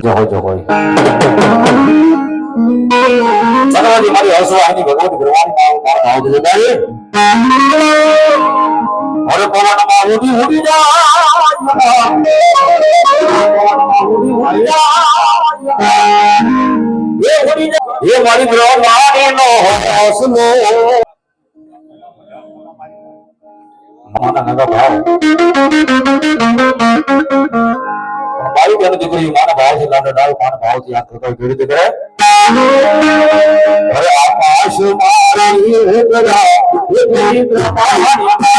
જો હોય ભગવતી મારી હસવાની ભગવતી ભગવાન ભાવ જોડાય અરે પવનમાં ઉડી ઉડી જાય એ મારી ભગવાની નો હસલો માના નગા ભાવ ભાઈ બેન દીકરી માના ભાવ થી લાડો ડાળ માના ભાવ થી આ કઈ જોડી કરે અરે આકાશ મારી ગરા એ બ્રહ્માણી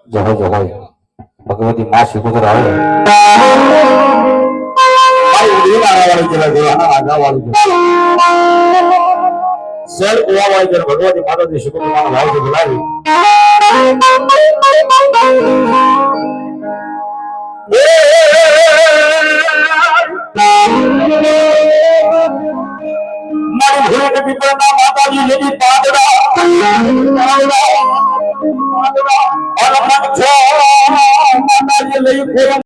જય ભગવતી માં શિકોતર આવે ભાઈ દેવા વાળી જરા દેવાના આધા વાળી સેલ ઓવા વાળી જરા ભગવતી માતાજી શિકોતર માં ભાવ થી બોલાવી મારી ભૂલે કે પીપળના માતાજી જેની પાદડા માતાજી લઈ ફેર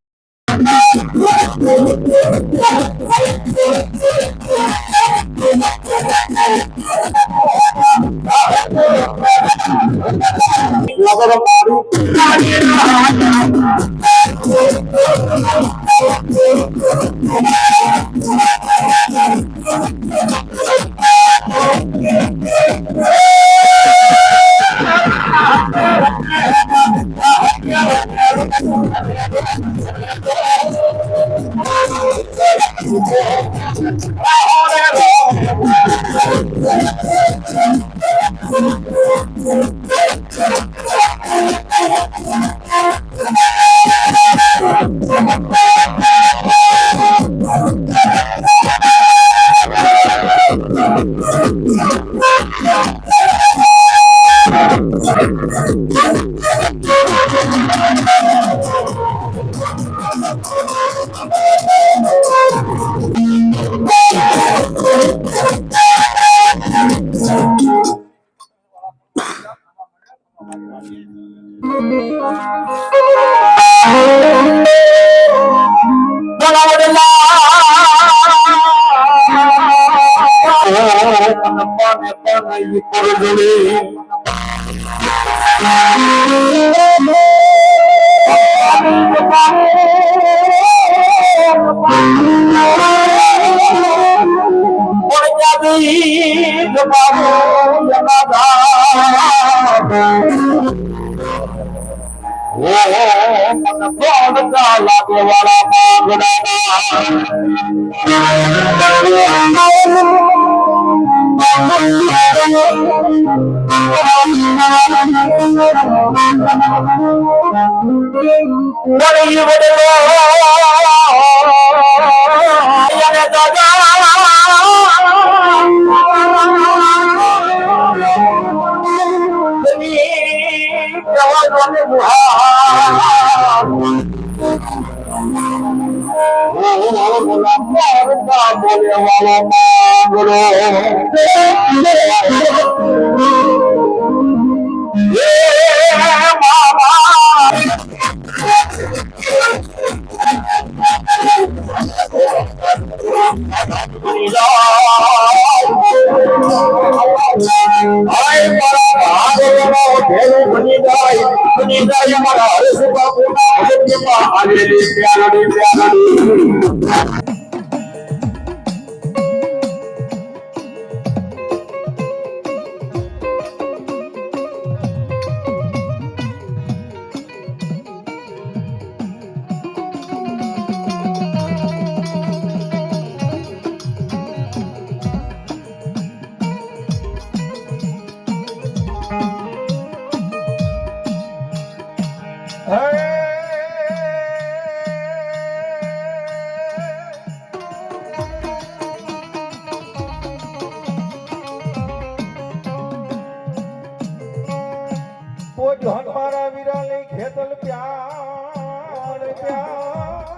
જોન મારા વીરા લઈ ખેતલ પ્યાર પ્યાર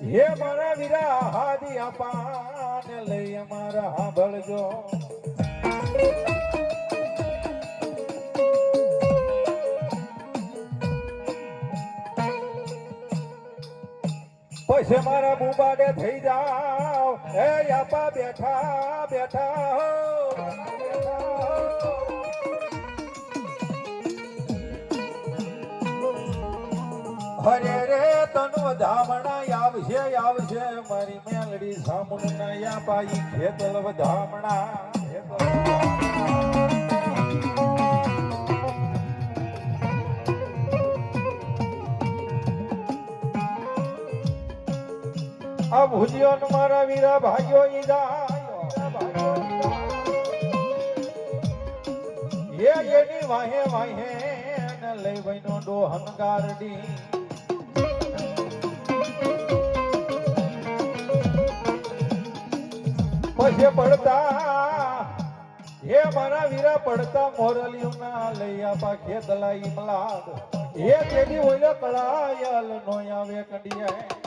હે મારા વીરા હાદી આપાને લઈ અમારા સાંભળજો પછી મારા બુબાડે થઈ જાવ હે આપા બેઠા બેઠા હરે રે તનો ધામણા આવશે આવશે મારી મેલડી સામુન ના આપા ઈ ખેતલ ધામણા આ ભુજિયો મારા વીરા ભાગ્યો એની વાહે વાહે ને લઈ વઈનો ડોહન ગારડી પછી પડતા હે મારા વીરા પડતા મોરલિયું ના લઈ આપા ખેતલા ઈમલાદ હે તેની ઓઈલો કળાયલ નો આવે કંડિયા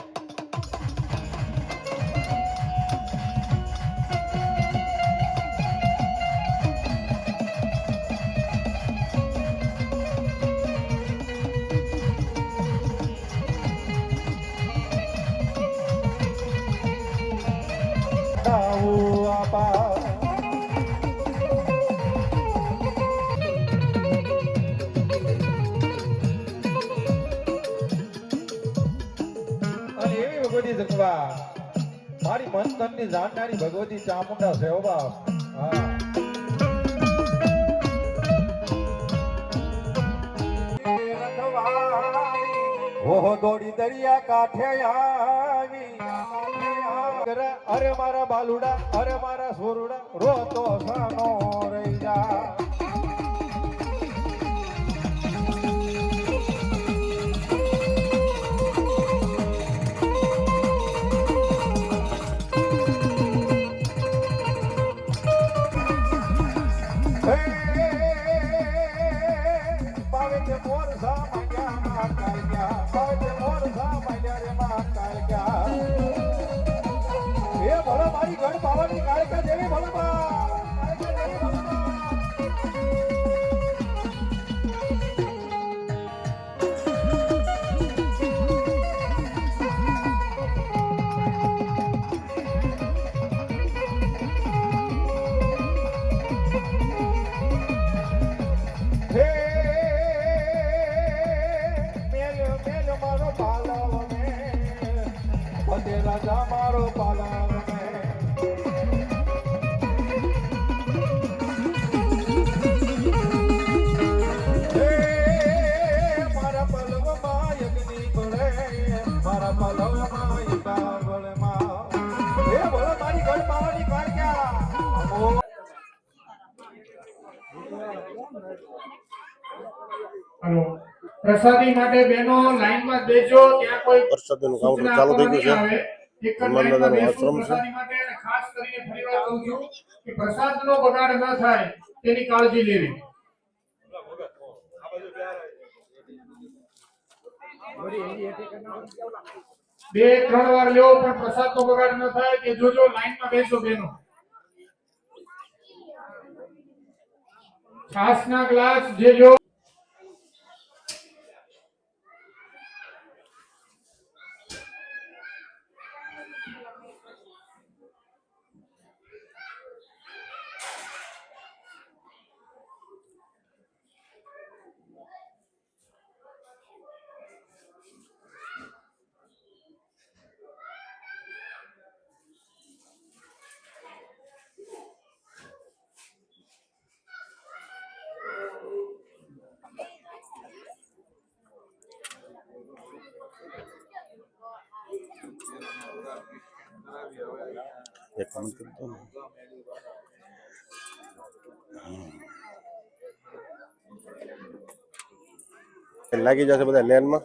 મારી મન તન ની જાણનારી ભગવતી ચામુંડા છે હો બાપ ઓહો દોડી દરિયા કાંઠે આવી અરે મારા બાલુડા અરે મારા સોરુડા રોતો સાનો રહી જા રાજા મારો પાલવ મારા પલવમાં યજ્ઞી પડે મારા પલવમાં યજ્ઞા પડે એ બોલો મારી ઘર પાવાની કાઢ્યા હેલો પ્રસાદી માટે બેનો લાઈનમાં બેજો ત્યાં કોઈ પ્રસાદીનું કાઉન્ટર ચાલુ થઈ ગયું છે એક જ લાઈનમાં બેસવું પ્રસાદી માટે અને ખાસ કરીને ફરીવાર કહું છું કે પ્રસાદનો બગાડ ન થાય તેની કાળજી લેવી બે ત્રણ વાર લેવો પણ પ્રસાદનો બગાડ ન થાય કે જોજો લાઈનમાં બેસો બેનો છાસના ગ્લાસ જે જો એક કામ કરતો લાગી જશે બધા લેનમાં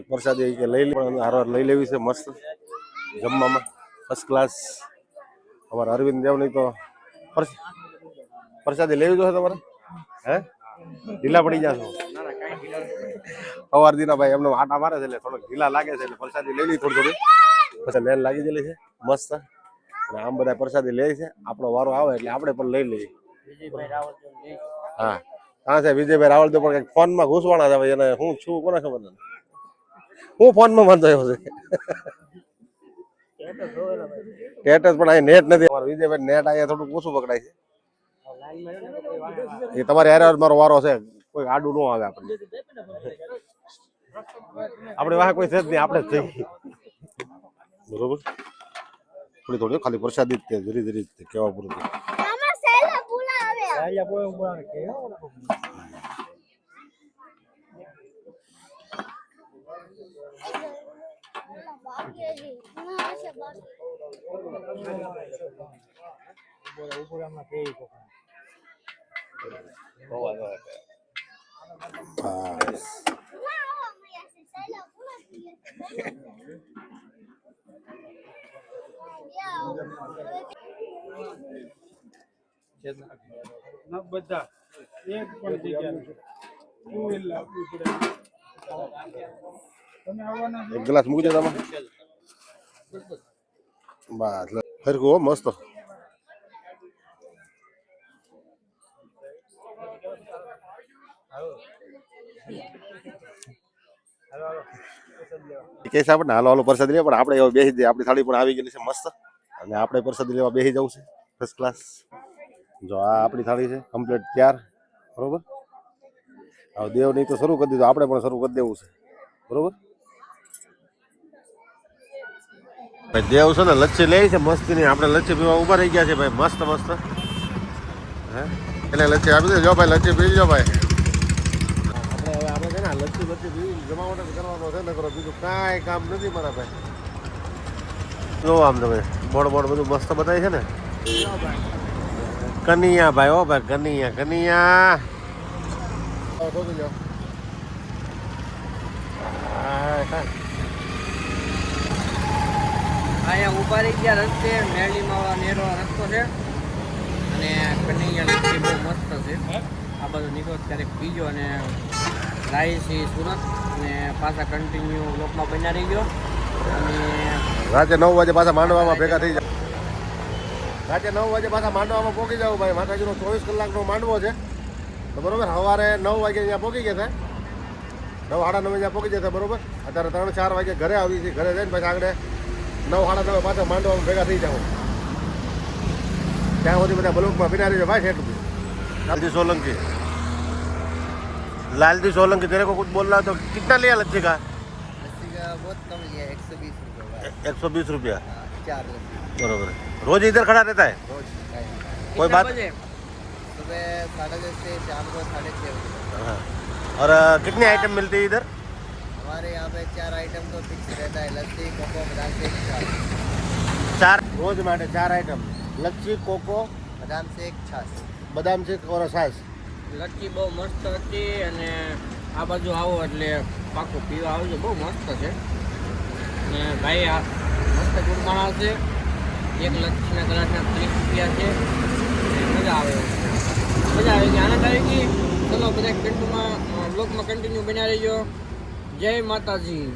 પ્રસાદી કે લઈ લે પણ હારવાર લઈ લેવી છે મસ્ત જમવામાં ફર્સ્ટ ક્લાસ અમારે અરવિંદ દેવની તો પ્રસાદી લેવી જોઈએ તમારે હે ઢીલા પડી જશો સવાર દીના ભાઈ એમને આટા મારે છે એટલે થોડોક ઢીલા લાગે છે એટલે પ્રસાદી લઈ લઈ થોડી થોડી પછી લેન લાગી ગયેલી છે મસ્ત અને આમ બધા પ્રસાદી લે છે આપણો વારો આવે એટલે આપણે પણ લઈ લઈએ હા હા સાહેબ વિજયભાઈ રાવળ તો પણ ફોનમાં ઘૂસવાના છે એને હું છું કોને ખબર નથી હું ફોનમાં વાંધો આવ્યો છે સ્ટેટસ પણ અહીં નેટ નથી વિજયભાઈ નેટ અહીંયા થોડુંક ઓછું પકડાય છે એ તમારે યાર મારો વારો છે કોઈ આડું ન આવે આપણે આપણી વાહ કોઈ છે જ નહીં આપણે જ થઈ બરોબર થોડી થોડી ખાલી પ્રસાદી જ ધીરે ધીરે કેવા પૂરું બધા એક પણ જગ્યા તમે આવવાના એક ગ્લાસ મૂકી દો તમે બસ હરખું હો મસ્ત કે છે આપણે હાલો હાલો પ્રસાદ લે પણ આપણે બેસી જઈએ આપણી થાળી પણ આવી ગયેલી છે મસ્ત અને આપણે પ્રસાદ લેવા બેસી જવું છે ફર્સ્ટ ક્લાસ જો આ આપણી થાળી છે કમ્પ્લીટ તૈયાર બરોબર હવે દેવ નહીં તો શરૂ કરી દીધું આપણે પણ શરૂ કરી દેવું છે બરોબર ભાઈ દેવ છે ને લચ્છી લે છે મસ્તી ની આપણે લચ્છી પીવા ઉભા રહી ગયા છે ભાઈ મસ્ત મસ્ત હે એટલે લચ્છી આપી દેજો ભાઈ લચ્છી પી લો ભાઈ આપણે છે ને લચ્છી લચ્છી પી જમાવટ કરવાનો છે ને કરો બીજું કાંઈ કામ નથી મારા ભાઈ જો આમ તમે બોર્ડ બોર્ડ બધું મસ્ત બતાય છે ને કનિયા ભાઈ ઓ ભાઈ કનિયા કનિયા અહીંયા ઉભા રહી ગયા રસ્તે મેરડીમાં નેરો રસ્તો છે અને કનૈયા લચ્છી બહુ મસ્ત છે આ બધું નીકળો ક્યારેક પીજો અને રાઈસી સુરત અને પાછા કન્ટિન્યુ લોકમાં બન્યા રહી ગયો અને રાતે 9 વાગે પાછા માંડવામાં ભેગા થઈ જાય રાતે 9 વાગે પાછા માંડવામાં પહોંચી જાવ ભાઈ માતાજીનો 24 કલાકનો માંડવો છે તો બરોબર સવારે 9 વાગે અહીંયા પહોંચી ગયા હતા 9 સાડા 9 અહીંયા પહોંચી જતા બરોબર અત્યારે 3-4 વાગે ઘરે આવી છે ઘરે જઈને પછી આગળ 9 સાડા 9 પાછા માંડવામાં ભેગા થઈ જાવ ત્યાં સુધી બધા બ્લોકમાં બિના રહીજો ભાઈ સેટ लालजी सोलंकी लालजी सोलंकी तेरे को कुछ बोल रहा तो कितना लिया लच्छी का बहुत कम लिया 120 रुपया 4 बरोबर रोज इधर खड़ा रहता है कोई बात सुबह 10:30 से शाम को 6:30 बजे हाँ और कितनी आइटम मिलती है इधर हमारे यहाँ पे 4 आइटम तो फिक्स रहता है लस्सी कोको बादाम शेक छाछ 4 रोज માટે 4 આઈટમ લચ્છી કોકો बादाम शेक छाछ બદામ શેક ઓર છાશ લચ્છી બહુ મસ્ત હતી અને આ બાજુ આવો એટલે પાકું પીવા આવજો બહુ મસ્ત છે અને ભાઈ આ મસ્ત ગુડ માણસ છે એક લચ્છીના ગ્લાસના 30 રૂપિયા છે મજા આવે મજા આવી ગઈ આનંદ આવી ગઈ ચલો બધા કન્ટિન્યુમાં બ્લોગમાં કન્ટિન્યુ બન્યા રહીજો જય માતાજી